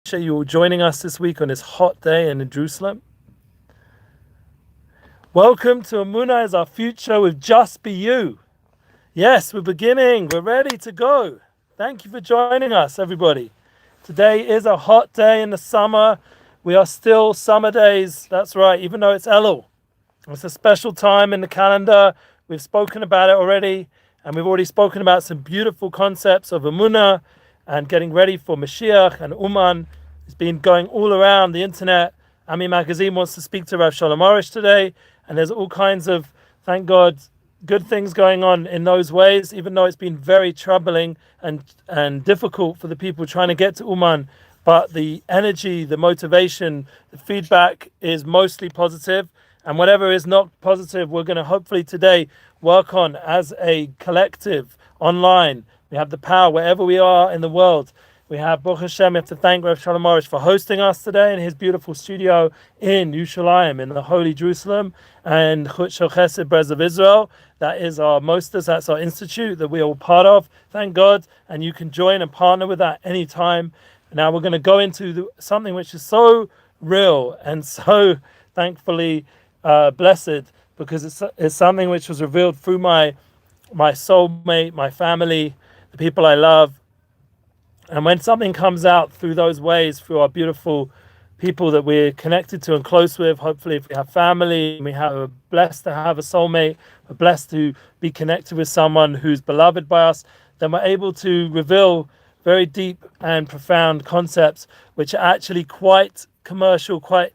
appreciate you all joining us this week on this hot day in Jerusalem. Welcome to Emuna is Our Future with Just Be You. Yes, we're beginning. We're ready to go. Thank you for joining us, everybody. Today is a hot day in the summer. We are still summer days. That's right, even though it's Elul. It's a special time in the calendar. We've spoken about it already, and we've already spoken about some beautiful concepts of Emuna and getting ready for Mashiach and Uman. It's been going all around the internet. Ami Magazine wants to speak to Rav Shalom Arush today, and there's all kinds of, thank God, good things going on in those ways, even though it's been very troubling and difficult for the people trying to get to Uman. But the energy, the motivation, the feedback is mostly positive. And whatever is not positive, we're going to hopefully today work on as a collective online. We have the power wherever we are in the world. We have, Baruch Hashem, we have to thank Rav Shalom Arush for hosting us today in his beautiful studio in Yerushalayim, in the Holy Jerusalem, and Chut Shel Chesed Brez of Israel. That is our Mostas, that's our institute that we are all part of. Thank God. And you can join and partner with that anytime. Now we're going to go into something which is so real and so thankfully blessed, because it's something which was revealed through my soulmate, my family, the people I love. And when something comes out through those ways, through our beautiful people that we're connected to and close with, hopefully if we have family, we're blessed to have a soulmate, we're blessed to be connected with someone who's beloved by us, then we're able to reveal very deep and profound concepts which are actually quite commercial, quite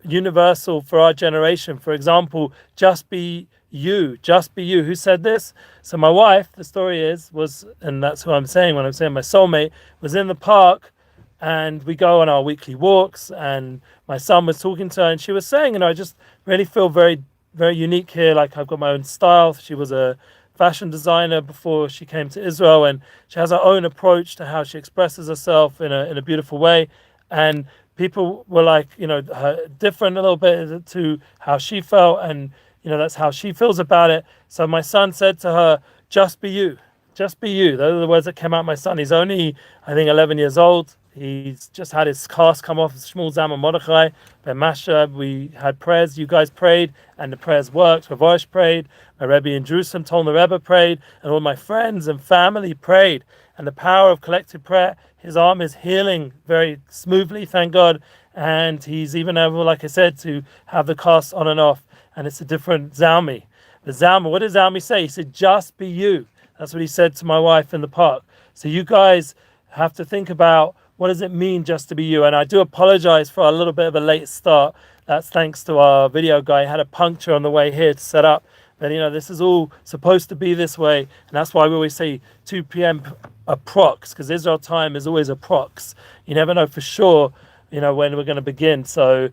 universal for our generation. For example, just be you. Who said this? So my wife, the story was, and that's who I'm saying when I'm saying my soulmate, was in the park, and we go on our weekly walks, and my son was talking to her, and she was saying, I just really feel very, very unique here. Like I've got my own style. She was a fashion designer before she came to Israel, and she has her own approach to how she expresses herself in a beautiful way. And people were like, different a little bit to how she felt, and that's how she feels about it. So my son said to her, just be you. Just be you. Those are the words that came out of my son. He's only, I think, 11 years old. He's just had his cast come off, Shmuel Zalman Mordechai, Ben Masha. We had prayers. You guys prayed, and the prayers worked. Rosh prayed. My Rabbi in Jerusalem told the Rebbe prayed, and all my friends and family prayed. And the power of collective prayer, his arm is healing very smoothly, thank God. And he's even able, like I said, to have the cast on and off. And it's a different Zalmi. The Zalmi, what did Zalmi say? He said, just be you. That's what he said to my wife in the park. So you guys have to think about, what does it mean just to be you? And I do apologize for a little bit of a late start. That's thanks to our video guy. He had a puncture on the way here to set up. But this is all supposed to be this way. And that's why we always say 2 p.m. approx, because Israel time is always approx. You never know for sure, when we're going to begin. So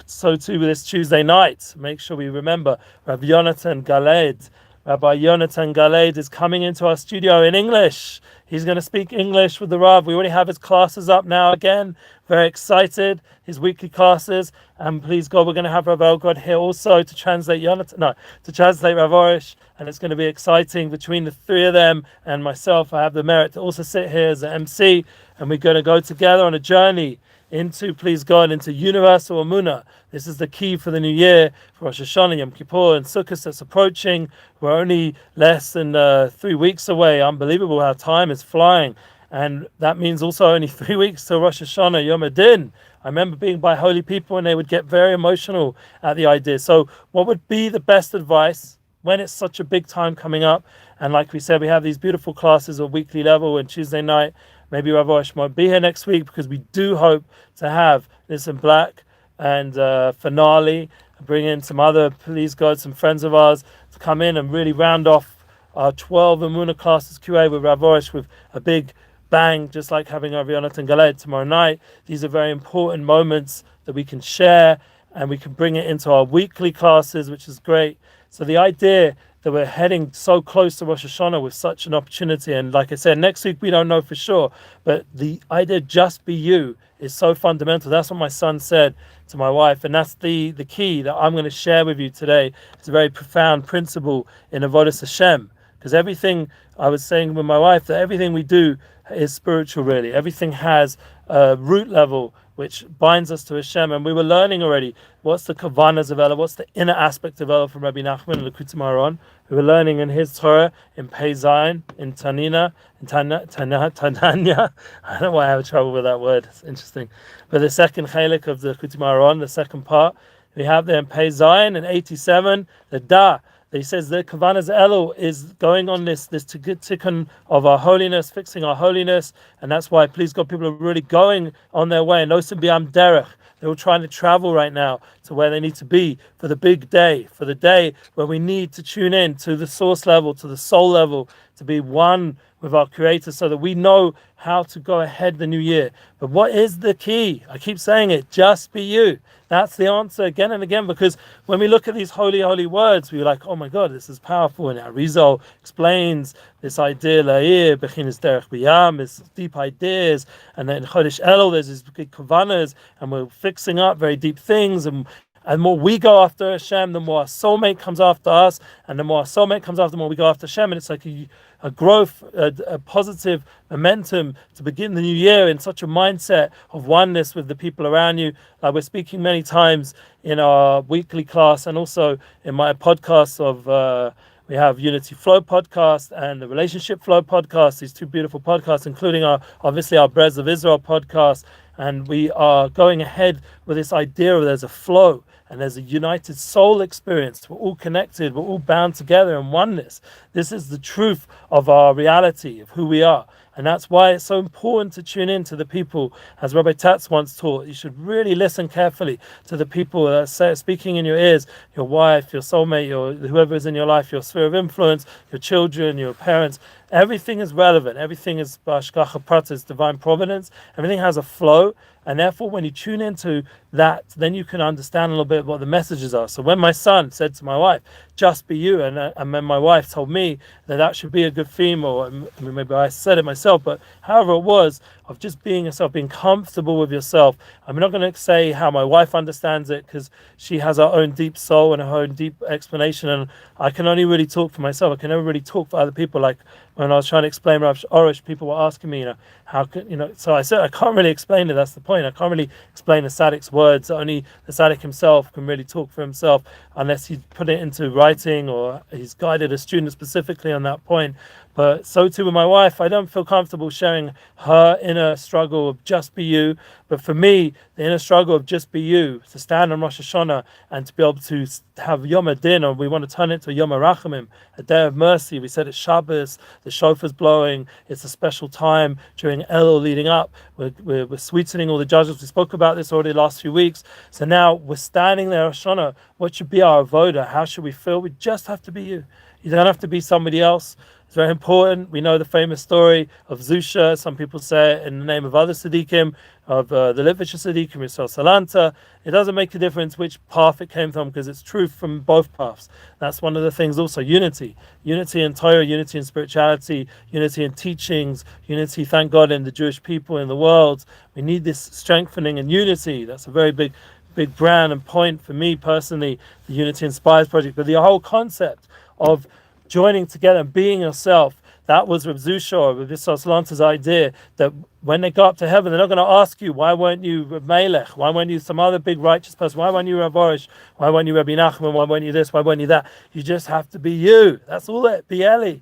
too this Tuesday night. Make sure we remember Rabbi Yonatan Galed. Rabbi Yonatan Galed is coming into our studio in English. He's going to speak English with the Rav. We already have his classes up now again. Very excited. His weekly classes. And please God, we're going to have Rav Elgod here also to translate to translate Rav Arush. And it's going to be exciting between the three of them and myself. I have the merit to also sit here as an MC. And we're going to go together on a journey into, please God, into universal Emuna. This is the key for the new year, for Rosh Hashanah, Yom Kippur, and Sukkot that's approaching. We're only less than 3 weeks away. Unbelievable how time is flying. And that means also only 3 weeks till Rosh Hashanah, Yom Adin. I remember being by holy people and they would get very emotional at the idea. So what would be the best advice when it's such a big time coming up? And like we said, we have these beautiful classes at weekly level and Tuesday night. Maybe Rav Rosh might be here next week, because we do hope to have Nissim Black and finale, bring in some other, please God, some friends of ours to come in and really round off our 12 Emuna classes QA with Rav Rosh with a big bang, just like having our Yonatan Galed tomorrow night. These are very important moments that we can share, and we can bring it into our weekly classes, which is great. So the idea that we're heading so close to Rosh Hashanah with such an opportunity, and like I said, next week we don't know for sure, but the idea just be you is so fundamental. That's what my son said to my wife, and that's the key that I'm going to share with you today. It's a very profound principle in Avodas Hashem, because everything, I was saying with my wife, that everything we do is spiritual, really. Everything has root level, which binds us to Hashem. And we were learning already what's the kavanas of Elul, what's the inner aspect of Elul from Rabbi Nachman and Likutei Moharan. We were learning in his Torah, in Pei Zayin, in Tanina, in Tananya. I don't know why I have trouble with that word. It's interesting. But the second chelik of the Likutei Moharan, the second part, we have there in Pei Zayin in 87, the Da. He says the Kavanas Elul is going on this tikkun of our holiness, fixing our holiness, and that's why, please God, people are really going on their way. And Nosim Biam Derech, they're all trying to travel right now to where they need to be for the big day, for the day where we need to tune in to the source level, to the soul level, to be one with our Creator, so that we know how to go ahead the new year. But what is the key? I keep saying it, just be you. That's the answer again and again, because when we look at these holy, holy words, we're like, oh my God, this is powerful. And Arizal explains this idea, la'ir, bechinas derech b'yam, this deep ideas. And then Chodesh Elul, there's these big kavanas, and we're fixing up very deep things. And the more we go after Hashem, the more our soulmate comes after us. And the more our soulmate comes after, the more we go after Hashem. And it's like a growth, a positive momentum to begin the new year in such a mindset of oneness with the people around you. Like we're speaking many times in our weekly class and also in my podcasts of we have Unity Flow podcast and the Relationship Flow podcast, these two beautiful podcasts, including our Brez of Israel podcast. And we are going ahead with this idea of there's a flow and there's a united soul experience. We're all connected, we're all bound together in oneness. This is the truth of our reality, of who we are. And that's why it's so important to tune in to the people, as Rabbi Tatz once taught. You should really listen carefully to the people that are speaking in your ears, your wife, your soulmate, whoever is in your life, your sphere of influence, your children, your parents. Everything is relevant. Everything is b'hashgacha pratis, divine providence. Everything has a flow. And therefore, when you tune into that, then you can understand a little bit what the messages are. So when my son said to my wife, just be you, and then my wife told me that should be a good theme, or maybe I said it myself, but however it was, of just being yourself, being comfortable with yourself. I'm not going to say how my wife understands it, because she has her own deep soul and her own deep explanation, and I can only really talk for myself. I can never really talk for other people. Like when I was trying to explain Arush, people were asking me, how can, so I said, I can't really explain it. That's the point. I can't really explain the Tzaddik's words. Only the Tzaddik himself can really talk for himself, unless he put it into writing or he's guided a student specifically on that point. But so too with my wife, I don't feel comfortable sharing her inner struggle of just be you. But for me, the inner struggle of just be you, to stand on Rosh Hashanah and to be able to have Yom Adin, or we want to turn it to a Yom HaRachamim, a day of mercy. We said it's Shabbos, the shofar's blowing, it's a special time during Elul leading up. We're sweetening all the judgments. We spoke about this already the last few weeks. So now we're standing there, Rosh Hashanah. What should be our avoda? How should we feel? We just have to be you. You don't have to be somebody else. It's very important. We know the famous story of Zusha. Some people say it in the name of other Tzaddikim, of the Litvish Tzaddikim, Yisrael Salanta. It doesn't make a difference which path it came from, because it's truth from both paths. That's one of the things also, unity. Unity in Torah, unity in spirituality, unity in teachings, unity, thank God, in the Jewish people, in the world. We need this strengthening and unity. That's a very big brand and point for me personally, the Unity Inspires project. But the whole concept of joining together and being yourself, that was Reb Zusha or Reb Yisrael Salanta's idea, that when they go up to heaven, they're not going to ask you, why weren't you Reb Melech? Why weren't you some other big righteous person? Why weren't you Reb Arush? Why weren't you Rabbi Nachman? Why weren't you this? Why weren't you that? You just have to be you. That's all it. Be Eli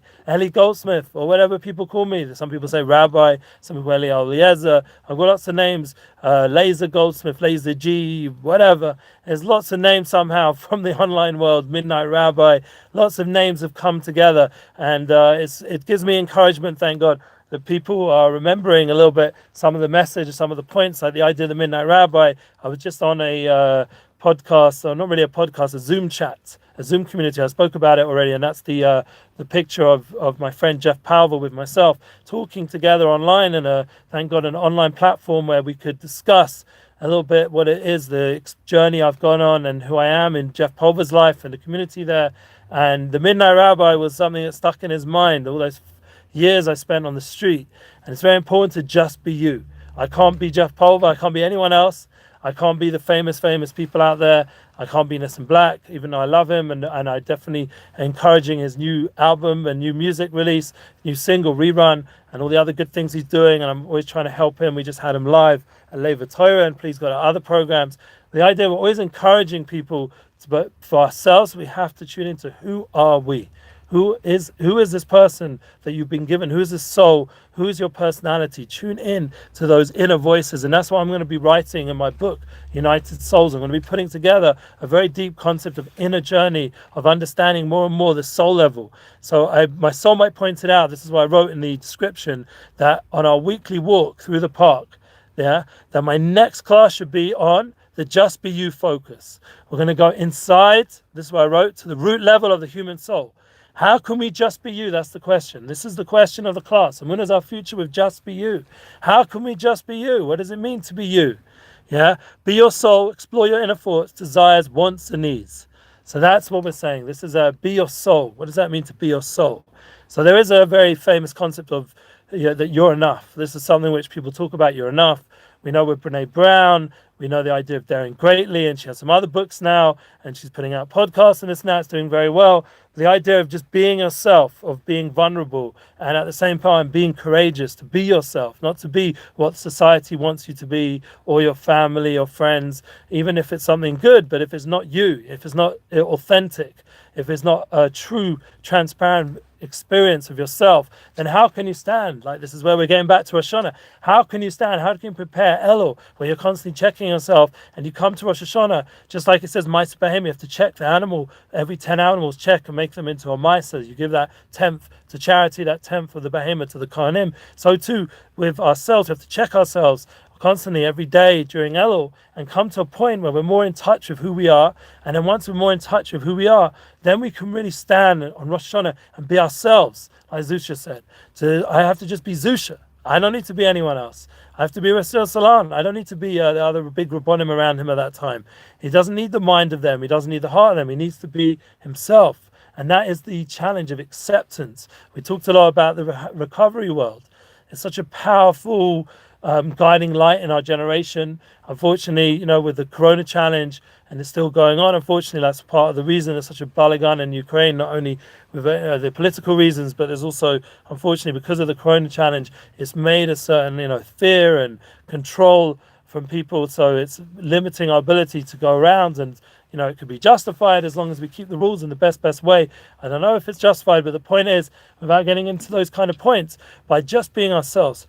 Goldsmith, or whatever people call me. Some people say Rabbi, some people Eli Eliezer. I've got lots of names. Laser Goldsmith, Laser G, whatever. There's lots of names somehow from the online world. Midnight Rabbi. Lots of names have come together, and it gives me encouragement, thank God, that people are remembering a little bit some of the message, some of the points, like the idea of the Midnight Rabbi. I was just on a podcast, or not really a podcast, a Zoom chat, a Zoom community. I spoke about it already, and that's the picture of my friend Jeff Powell with myself talking together online, and thank God, an online platform where we could discuss a little bit what it is, the journey I've gone on, and who I am in Jeff Pulver's life and the community there. And the Midnight Rabbi was something that stuck in his mind, all those years I spent on the street. And it's very important to just be you. I can't be Jeff Pulver. I can't be anyone else. I can't be the famous people out there. I can't be Nissim Black, even though I love him, and I definitely encouraging his new album and new music release, new single, Rerun, and all the other good things he's doing, and I'm always trying to help him. We just had him live at Leva Torah, and please go to other programs. The idea, we're always encouraging people, but for ourselves, we have to tune into who are we? Who is this person that you've been given? Who is this soul? Who is your personality? Tune in to those inner voices. And that's what I'm going to be writing in my book, United Souls. I'm going to be putting together a very deep concept of inner journey, of understanding more and more the soul level. So my soulmate pointed out, this is what I wrote in the description, that on our weekly walk through the park, that my next class should be on the just be you focus. We're going to go inside, this is what I wrote, to the root level of the human soul. How can we just be you? That's the question. This is the question of the class. And when is our future with just be you? How can we just be you? What does it mean to be you? Yeah, be your soul, explore your inner thoughts, desires, wants, and needs. So that's what we're saying. This is be your soul. What does that mean to be your soul? So there is a very famous concept of that you're enough. This is something which people talk about, you're enough. We know with Brene Brown, we know the idea of daring greatly, and she has some other books now, and she's putting out podcasts and this now, it's doing very well. The idea of just being yourself, of being vulnerable, and at the same time being courageous, to be yourself, not to be what society wants you to be, or your family or friends, even if it's something good, but if it's not you, if it's not authentic, if it's not a true, transparent experience of yourself, then how can you stand? Like, this is where we're getting back to Rosh Hashanah. How can you stand? How can you prepare Elul, where you're constantly checking yourself, and you come to Rosh Hashanah, just like it says, Maisa Behem, you have to check the animal, every 10 animals, check and make them into a Maisa. You give that 10th to charity, that 10th of the Behemoth to the Kohanim. So too, with ourselves, we have to check ourselves constantly every day during Elul, and come to a point where we're more in touch with who we are. And then once we're more in touch with who we are, then we can really stand on Rosh Hashanah and be ourselves, like Zusha said. So I have to just be Zusha. I don't need to be anyone else. I have to be Rasul Salan. I don't need to be the other big Rabbonim around him at that time. He doesn't need the mind of them. He doesn't need the heart of them. He needs to be himself. And that is the challenge of acceptance. We talked a lot about the recovery world. It's such a powerful guiding light in our generation. Unfortunately, with the Corona challenge, and it's still going on, unfortunately, that's part of the reason there's such a balagan in Ukraine, not only with the political reasons, but there's also, unfortunately, because of the Corona challenge, it's made a certain, fear and control from people, so it's limiting our ability to go around, and it could be justified as long as we keep the rules in the best way. I don't know if it's justified, but the point is, without getting into those kind of points, by just being ourselves,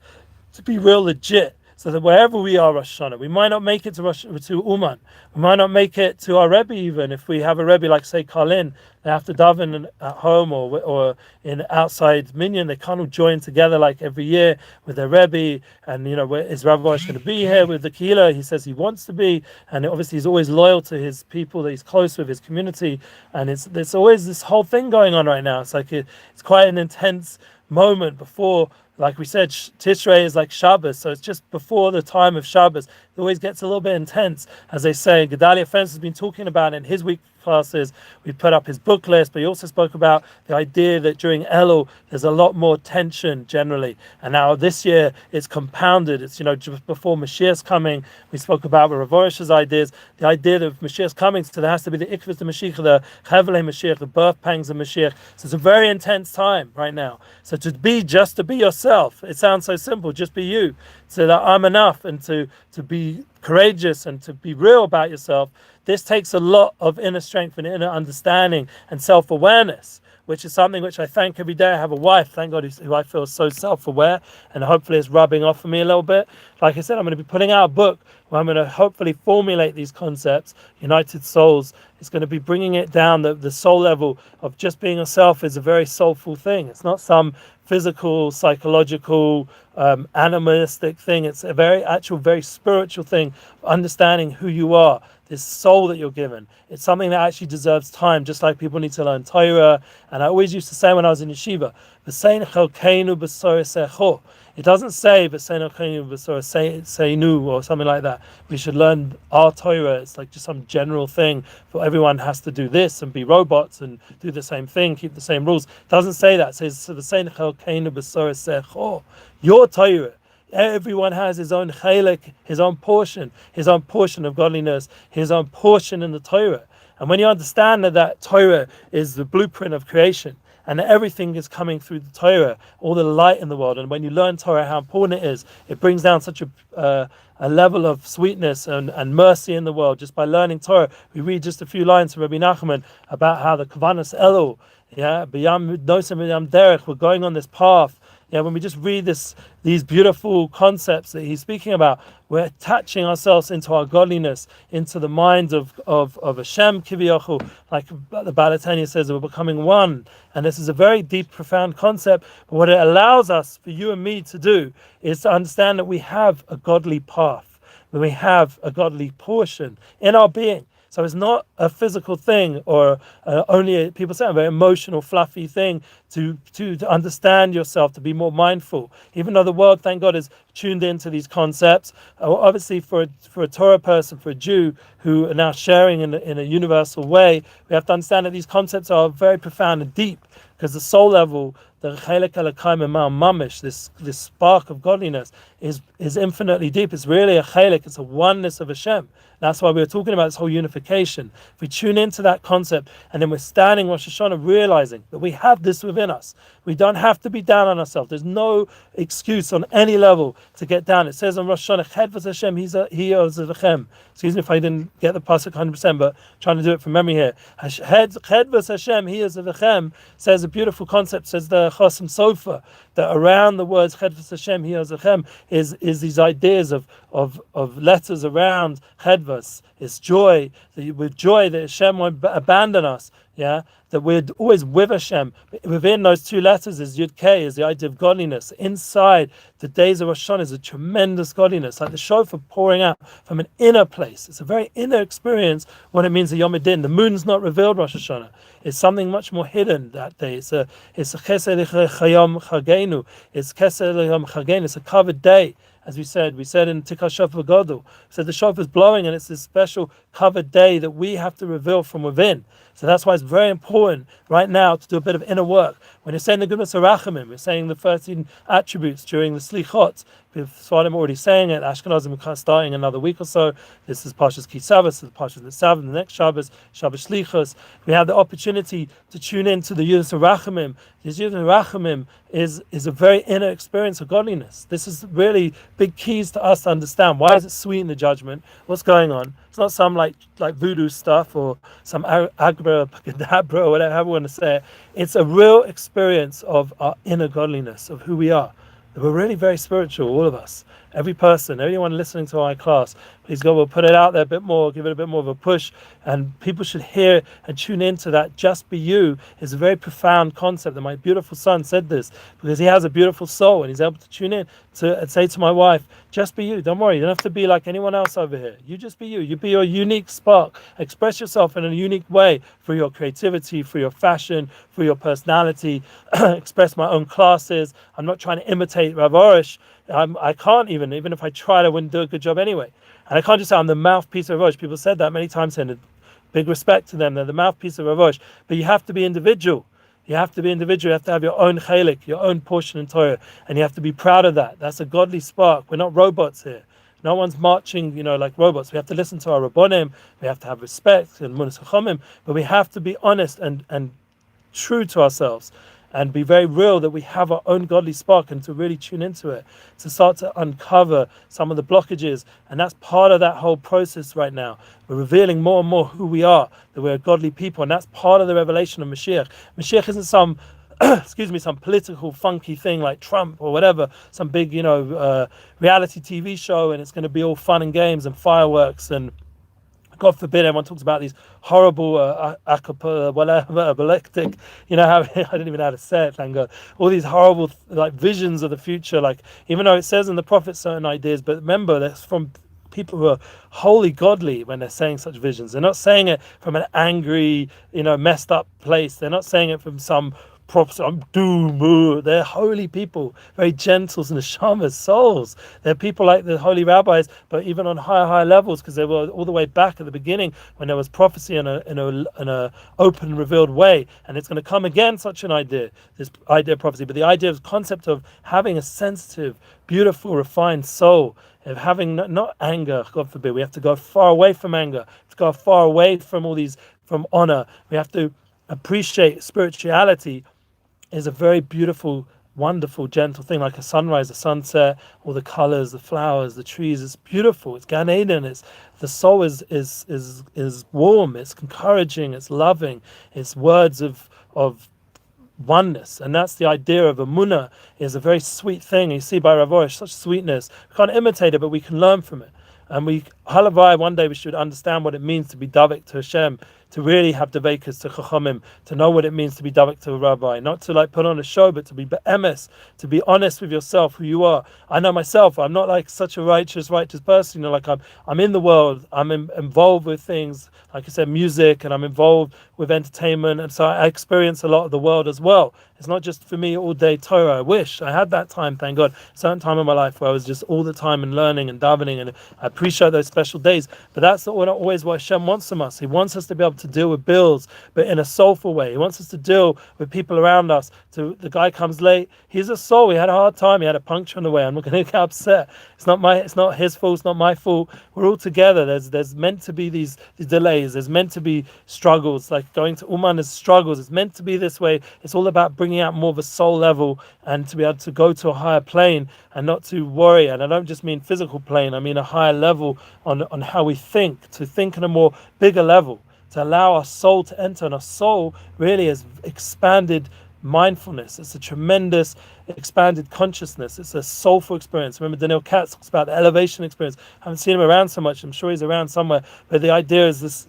to be real legit, so that wherever we are Rosh Hashanah, we might not make it to Uman, we might not make it to our Rebbe, even if we have a Rebbe like, say, Karlin, they have to daven at home or in outside minyan. They can't all join together like every year with their Rebbe. And is Rabbi going to be here with the Kehillah? He says he wants to be, and obviously he's always loyal to his people that he's close with, his community. And it's always this whole thing going on right now. It's like it's quite an intense moment before. Like we said, Tishrei is like Shabbos, so it's just before the time of Shabbos. It always gets a little bit intense, as they say. Gedalia Fence has been talking about in his week classes. We put up his book list, but he also spoke about the idea that during Elul there's a lot more tension generally. And now this year it's compounded. It's just before Mashiach's coming. We spoke about Rav Arush's ideas, the idea that if Mashiach's coming, so there has to be the Ikvus the Mashiach, the Chevlei Mashiach, the birth pangs of Mashiach. So it's a very intense time right now. So to be yourself, it sounds so simple, just be you. So that I'm enough, and to be courageous and to be real about yourself. This takes a lot of inner strength and inner understanding and self-awareness, which is something which I thank every day. I have a wife, thank God, who I feel is so self-aware, and hopefully it's rubbing off for me a little bit. Like I said, I'm going to be putting out a book where I'm going to hopefully formulate these concepts. United Souls is going to be bringing it down. The soul level of just being yourself is a very soulful thing. It's not some physical, psychological, animalistic thing. It's a very actual, very spiritual thing, understanding who you are, this soul that you're given. It's something that actually deserves time, just like people need to learn Torah. And I always used to say when I was in yeshiva, it doesn't say Seinu or something like that. We should learn our Torah. It's like just some general thing for everyone has to do this and be robots and do the same thing, keep the same rules. It doesn't say that. It says your Torah Everyone has his own chalik, his own portion of godliness, his own portion in the Torah. And when you understand that Torah is the blueprint of creation, and that everything is coming through the Torah, all the light in the world, and when you learn Torah, how important it is, it brings down such a level of sweetness and mercy in the world. Just by learning Torah, we read just a few lines from Rabbi Nachman about how the Kavanas Elul, b'yam nosim b'yam derech, we're going on this path. When we just read these beautiful concepts that he's speaking about, we're attaching ourselves into our godliness, into the mind of Hashem Kiviyachol, like the Baal HaTanya says, we're becoming one. And this is a very deep, profound concept. But what it allows us, for you and me, to do is to understand that we have a godly path, that we have a godly portion in our being. So it's not a physical thing, or only people say a very emotional, fluffy thing to understand yourself, to be more mindful. Even though the world, thank God, is tuned into these concepts. Obviously, for a Torah person, for a Jew who are now sharing in a universal way, we have to understand that these concepts are very profound and deep, because the soul level, the chelek elokayim mamish, this spark of godliness, is infinitely deep. It's really a chelek, it's a oneness of Hashem. That's why we were talking about this whole unification. If we tune into that concept, and then we're standing Rosh Hashanah realizing that we have this within us. We don't have to be down on ourselves. There's no excuse on any level to get down. It says on Rosh Hashanah, Chedvas Hashem, He Ozevechem. Excuse me if I didn't get the pasuk 100%, but trying to do it from memory here. Chedvas Hashem, He Ozevechem, says a beautiful concept, says the Chosim Sofa, that around the words Chedvas Hashem, He Ozevechem is these ideas of letters around Chedvas. It's joy, with joy that Hashem won't abandon us. That we're always with Hashem. Within those two letters is Yud K, is the idea of godliness. Inside the days of Rosh Hashanah is a tremendous godliness, like the shofar pouring out from an inner place. It's a very inner experience what it means a Yom Adin. The moon's not revealed Rosh Hashanah. It's something much more hidden that day. It's a Chesed Chayom Chagenu. It's Chesed Chayom Chagenu. It's a covered day. As we said in Tikka Shofar Godel, so the shofar is blowing, and it's this special covered day that we have to reveal from within. So that's why it's very important right now to do a bit of inner work. When you're saying the goodness of Rachamim, we're saying the 13 attributes during the Slichot. Sfarim already saying it. Ashkenazim are starting another week or so. This is Parshas Kisavos, this is Parshas Nisav, the next Shabbos, Shabbos Shlichos. We have the opportunity to tune into the Yudus of Rachamim. This Yudus of Rachamim is a very inner experience of godliness. This is really big keys to us to understand. Why is it sweet in the judgment? What's going on? It's not some like voodoo stuff or some agra, kadabra, or whatever you want to say it. It's a real experience of our inner godliness, of who we are. We're really very spiritual, all of us. Every person, everyone listening to our class, please God, we'll put it out there a bit more, give it a bit more of a push, and people should hear and tune into that. Just be you is a very profound concept, and my beautiful son said this because he has a beautiful soul, and he's able to tune in to say to my wife, just be you, don't worry, you don't have to be like anyone else over here. You just be you be your unique spark, express yourself in a unique way for your creativity, for your fashion, for your personality, express my own classes. I'm not trying to imitate Rav Arush. I can't even if I tried, I wouldn't do a good job anyway. And I can't just say I'm the mouthpiece of Rosh. People said that many times, and big respect to them. They're the mouthpiece of Rosh. But you have to be individual. You have to be individual. You have to have your own chalik, your own portion in Torah, and you have to be proud of that. That's a godly spark. We're not robots here. No one's marching, like robots. We have to listen to our rabbonim. We have to have respect and munas chachamim. But we have to be honest and true to ourselves, and be very real that we have our own godly spark, and to really tune into it, to start to uncover some of the blockages. And that's part of that whole process right now. We're revealing more and more who we are, that we're godly people, and that's part of the revelation of Mashiach. Mashiach isn't some some political funky thing like Trump or whatever, some big reality TV show, and it's going to be all fun and games and fireworks, and God forbid everyone talks about these horrible apocalyptic, how I don't even know how to say it, thank God. All these horrible visions of the future, even though it says in the prophets certain ideas, but remember that's from people who are wholly godly when they're saying such visions. They're not saying it from an angry, messed up place. They're not saying it from some prophecy. They're holy people, very gentle and neshamas, souls. They're people like the holy rabbis, but even on higher levels, because they were all the way back at the beginning when there was prophecy in a open, revealed way. And it's going to come again, such an idea, this idea of prophecy, but the idea of concept of having a sensitive, beautiful, refined soul, of having not anger, God forbid. We have to go far away from anger, to go far away from all these, from honor. We have to appreciate spirituality is a very beautiful, wonderful, gentle thing, like a sunrise, a sunset, all the colors, the flowers, the trees. It's beautiful. It's Gan Eden. It's the soul is warm. It's encouraging. It's loving. It's words of oneness, and that's the idea of Emuna. Is a very sweet thing. You see by Rav Rosh, such sweetness. We can't imitate it, but we can learn from it. And halavai, one day we should understand what it means to be davik to Hashem, to really have devekas to chachamim, to know what it means to be davik to a rabbi, not to like put on a show, but to be be'emes, to be honest with yourself, who you are. I know myself, I'm not like such a righteous person, like I'm in the world, I'm involved with things, like I said, music, and I'm involved with entertainment, and so I experience a lot of the world as well. It's not just for me all day Torah. I wish I had that time, thank God, a certain time in my life where I was just all the time and learning and davening, and I appreciate those special days. But that's not always what Hashem wants from us. He wants us to be able to deal with bills, but in a soulful way. He wants us to deal with people around us. The guy comes late, he's a soul, he had a hard time, he had a puncture on the way. I'm not going to get upset. It's not his fault, it's not my fault. We're all together. There's meant to be these delays, there's meant to be struggles, like going to Uman is struggles. It's meant to be this way. It's all about bringing out more of a soul level and to be able to go to a higher plane and not to worry. And I don't just mean physical plane, I mean a higher level on how we think, to think in a more bigger level, to allow our soul to enter. And our soul really is expanded mindfulness. It's a tremendous expanded consciousness. It's a soulful experience. Remember, Daniel Katz talks about the elevation experience. I haven't seen him around so much. I'm sure he's around somewhere. But the idea is this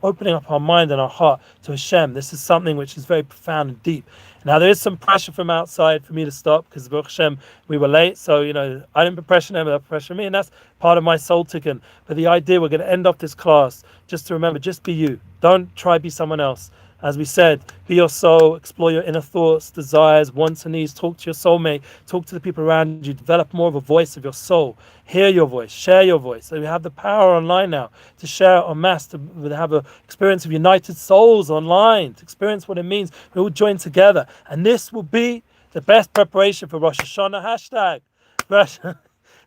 opening up our mind and our heart to Hashem. This is something which is very profound and deep. Now, there is some pressure from outside for me to stop because, Baruch Hashem, we were late. So, I didn't put pressure on them, but pressure me. And that's part of my soul tikkun. But the idea, we're going to end off this class just to remember, just be you. Don't try to be someone else. As we said, be your soul, explore your inner thoughts, desires, wants and needs, talk to your soulmate, talk to the people around you, develop more of a voice of your soul, hear your voice, share your voice. So we have the power online now to share en masse, to have an experience of united souls online, to experience what it means. We all join together. And this will be the best preparation for Rosh Hashanah,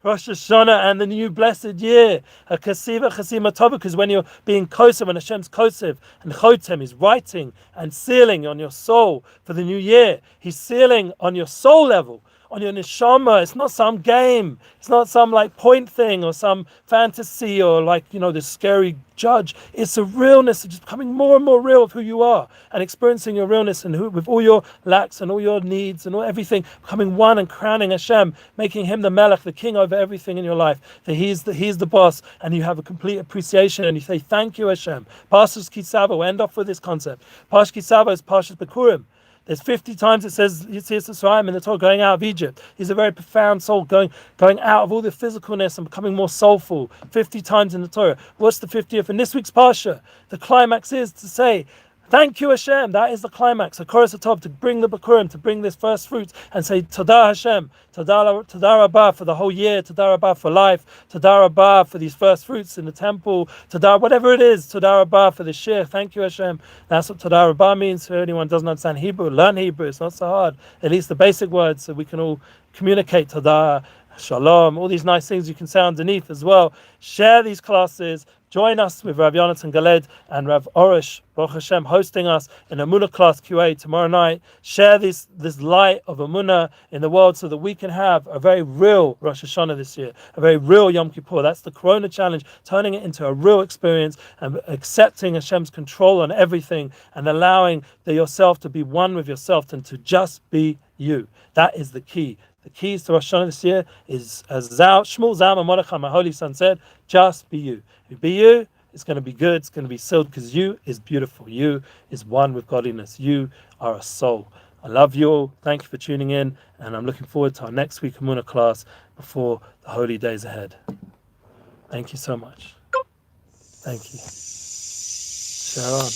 Rosh Hashanah and the new blessed year. A kasiva chasima tova, because when you're being kosev, when Hashem's kosev and chotem, He's writing and sealing on your soul for the new year. He's sealing on your soul level, on your neshama. It's not some game. It's not some like point thing or some fantasy or like, this scary judge. It's a realness of just becoming more and more real of who you are and experiencing your realness and with all your lacks and all your needs and all everything, becoming one and crowning Hashem, making Him the melech, the king over everything in your life. That He's the boss, and you have a complete appreciation and you say, thank you, Hashem. Parshas Kisava, we'll end off with this concept. Parshas Kisava is Parshas Bikurim. There's 50 times it says Yetzias Mitzrayim in the Torah, going out of Egypt. He's a very profound soul, going out of all the physicalness and becoming more soulful. 50 times in the Torah. What's the 50th? In this week's Parsha, the climax is to say, thank you, Hashem. That is the climax. A chorus of top to bring the Bikurim, to bring this first fruit and say, Todah Hashem. Todah Rabbah for the whole year. Todah Rabbah for life. Todah Rabbah for these first fruits in the temple. Todah, whatever it is. Todah Rabbah for the shir. Thank you, Hashem. That's what Todah Rabbah means. For anyone who doesn't understand Hebrew, learn Hebrew. It's not so hard. At least the basic words so we can all communicate. Todah, Shalom, all these nice things you can say underneath as well. Share these classes. Join us with Rav Yonatan Galed and Rav Arush, Baruch Hashem, hosting us in Emuna class QA tomorrow night. Share this light of Emuna in the world so that we can have a very real Rosh Hashanah this year, a very real Yom Kippur. That's the Corona challenge, turning it into a real experience and accepting Hashem's control on everything and allowing yourself to be one with yourself and to just be you. That is the key. The keys to Rosh Hashanah this year is, as Shmuel Zalman Mordechai, my holy son, said, just be you. If you be you, it's going to be good, it's going to be sealed, because you is beautiful. You is one with godliness. You are a soul. I love you all. Thank you for tuning in, and I'm looking forward to our next week Emuna class before the holy days ahead. Thank you so much. Thank you. Shalom.